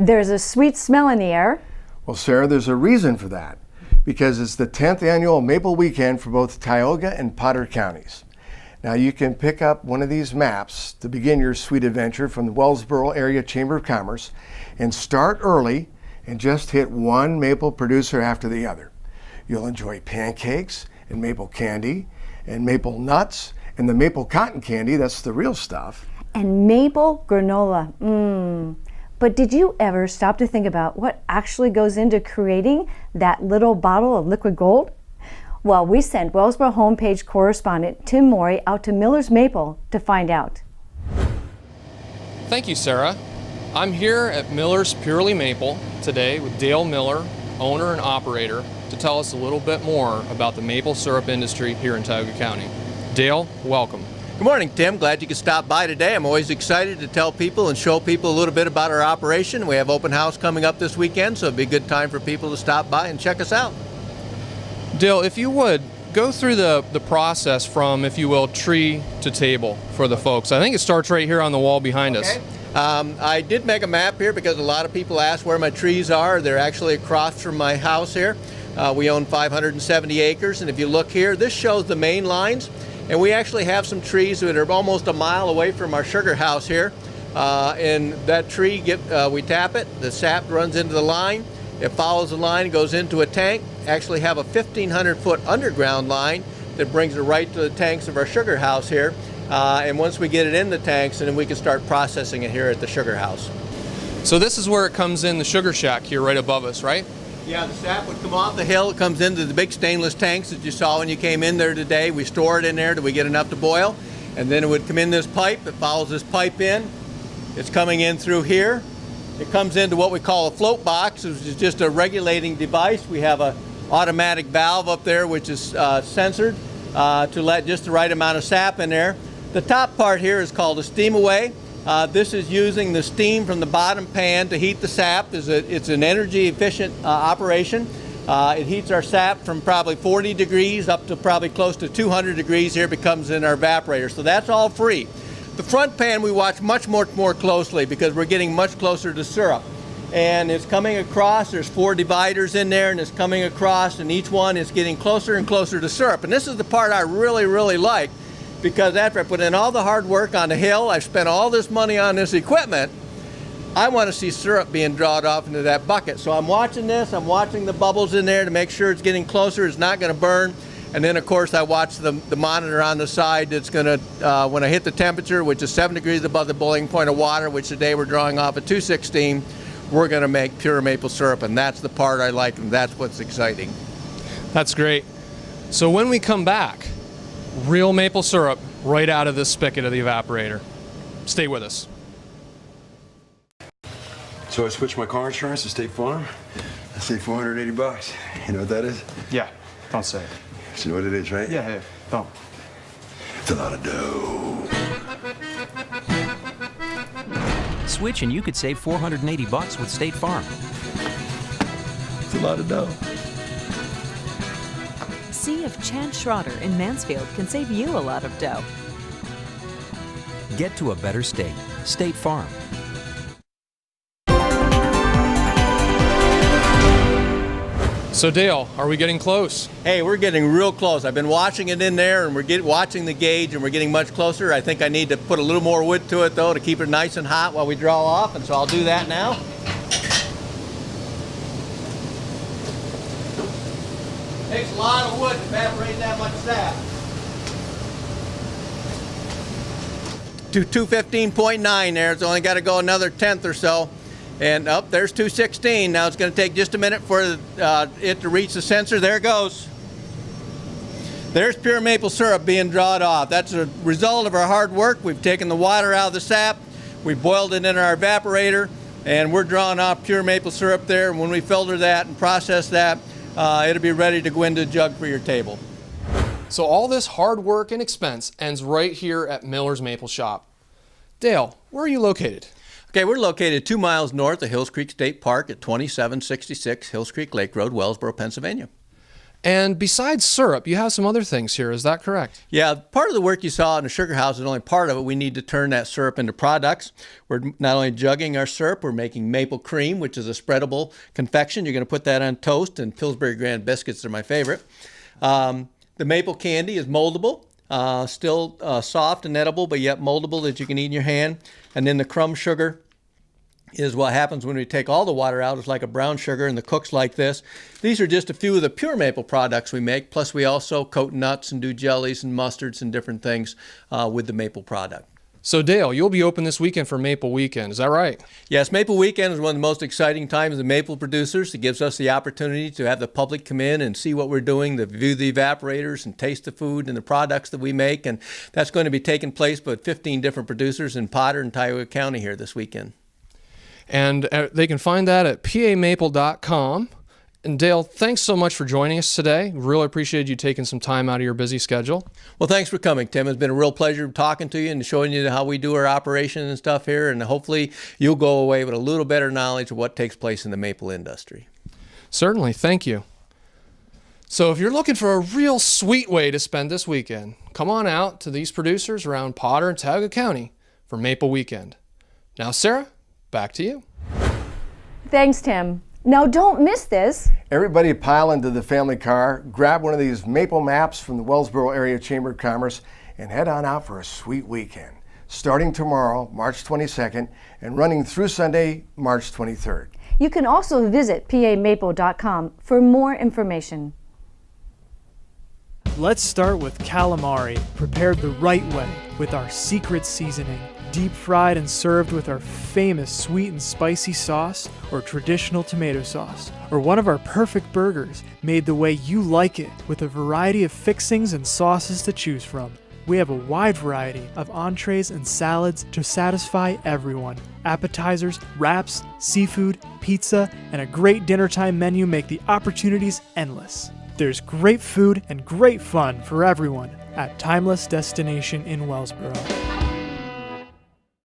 There's a sweet smell in the air. Well, Sarah, there's a reason for that, because it's the 10th annual Maple Weekend for both Tioga and Potter counties. Now you can pick up one of these maps to begin your sweet adventure from the Wellsboro Area Chamber of Commerce and start early and just hit one maple producer after the other. You'll enjoy pancakes and maple candy and maple nuts and the maple cotton candy, that's the real stuff. And maple granola. But did you ever stop to think about what actually goes into creating that little bottle of liquid gold? Well, we sent Wellsboro homepage correspondent Tim Morey out to Miller's Maple to find out. Thank you, Sarah. I'm here at Miller's Purely Maple today with Dale Miller, owner and operator, to tell us a little bit more about the maple syrup industry here in Tioga County. Dale, welcome. Good morning, Tim. Glad you could stop by today. I'm always excited to tell people and show people a little bit about our operation. We have open house coming up this weekend, so it'd be a good time for people to stop by and check us out. Dale, if you would, go through the process from, if you will, tree to table for the folks. I think it starts right here on the wall behind us. I did make a map here because a lot of people ask where my trees are. They're actually across from my house here. We own 570 acres, and if you look here, this shows the main lines. And we actually have some trees that are almost a mile away from our sugar house here. And that tree, we tap it, the sap runs into the line, it follows the line, goes into a tank, actually have a 1,500-foot underground line that brings it right to the tanks of our sugar house here. And once we get it in the tanks, then we can start processing it here at the sugar house. So this is where it comes in, the sugar shack here right above us, right? Yeah, the sap would come off the hill. It comes into the big stainless tanks that you saw when you came in there today. We store it in there till we get enough to boil. And then it would come in this pipe. It follows this pipe in. It's coming in through here. It comes into what we call a float box, which is just a regulating device. We have an automatic valve up there which is censored to let just the right amount of sap in there. The top part here is called a steam away. This is using the steam from the bottom pan to heat the sap. It's an energy efficient operation. It heats our sap from probably 40 degrees up to probably close to 200 degrees here. It becomes in our evaporator. So that's all free. The front pan we watch much more closely because we're getting much closer to syrup. And it's coming across, there's 4 dividers in there, and it's coming across, and each one is getting closer and closer to syrup. And this is the part I really like, because after I put in all the hard work on the hill, I've spent all this money on this equipment, I want to see syrup being drawn off into that bucket. So I'm watching this, I'm watching the bubbles in there to make sure it's getting closer, it's not going to burn. And then of course I watch the monitor on the side that's going to, when I hit the temperature, which is 7 degrees above the boiling point of water, which today we're drawing off at 216, we're going to make pure maple syrup. And that's the part I like, and that's what's exciting. That's great. So when we come back, real maple syrup right out of this spigot of the evaporator. Stay with us. So I switched my car insurance to State Farm. I saved $480. You know what that is? Yeah, don't say it. You know what it is, right? Yeah, don't. It's a lot of dough. Switch and you could save $480 with State Farm. It's a lot of dough. See if Chance Schroeder in Mansfield can save you a lot of dough. Get to a better state. State Farm. So Dale, are we getting close? Hey, we're getting real close. I've been watching it in there, and we're watching the gauge, and we're getting much closer. I think I need to put a little more wood to it, though, to keep it nice and hot while we draw off, and so I'll do that now. Takes a lot of wood to evaporate that much sap. 215.9 there. It's only got to go another tenth or so. And up there's 216. Now it's going to take just a minute for it to reach the sensor. There it goes. There's pure maple syrup being drawn off. That's a result of our hard work. We've taken the water out of the sap. We boiled it in our evaporator, and we're drawing off pure maple syrup there. And when we filter that and process that, it'll be ready to go into a jug for your table. So all this hard work and expense ends right here at Miller's Maple Shop. Dale, where are you located? Okay, we're located 2 miles north of Hills Creek State Park at 2766 Hills Creek Lake Road, Wellsboro, Pennsylvania. And besides syrup, you have some other things here. Is that correct? Yeah, part of the work you saw in the sugar house is only part of it. We need to turn that syrup into products. We're not only jugging our syrup, we're making maple cream, which is a spreadable confection. You're going to put that on toast, and Pillsbury Grand biscuits are my favorite. The maple candy is moldable, still soft and edible, but yet moldable that you can eat in your hand. And then the crumb sugar is what happens when we take all the water out. It's like a brown sugar, and the cook's like this. These are just a few of the pure maple products we make, plus we also coat nuts and do jellies and mustards and different things with the maple product. So Dale, you'll be open this weekend for Maple Weekend, is that right? Yes, Maple Weekend is one of the most exciting times of maple producers. It gives us the opportunity to have the public come in and see what we're doing, to view the evaporators and taste the food and the products that we make, and that's going to be taking place with 15 different producers in Potter and Tioga County here this weekend. And they can find that at pamaple.com. And Dale, thanks so much for joining us today. Really appreciated you taking some time out of your busy schedule. Well, thanks for coming, Tim. It's been a real pleasure talking to you and showing you how we do our operation and stuff here. And hopefully you'll go away with a little better knowledge of what takes place in the maple industry. Certainly. Thank you. So if you're looking for a real sweet way to spend this weekend, come on out to these producers around Potter and Tioga County for Maple Weekend. Now, Sarah, back to you. Thanks, Tim. Now don't miss this. Everybody pile into the family car, grab one of these maple maps from the Wellsboro Area Chamber of Commerce, and head on out for a sweet weekend, starting tomorrow, March 22nd, and running through Sunday, March 23rd. You can also visit pamaple.com for more information. Let's start with calamari, prepared the right way with our secret seasoning. Deep fried and served with our famous sweet and spicy sauce or traditional tomato sauce, or one of our perfect burgers made the way you like it with a variety of fixings and sauces to choose from. We have a wide variety of entrees and salads to satisfy everyone. Appetizers, wraps, seafood, pizza, and a great dinnertime menu make the opportunities endless. There's great food and great fun for everyone at Timeless Destination in Wellsboro.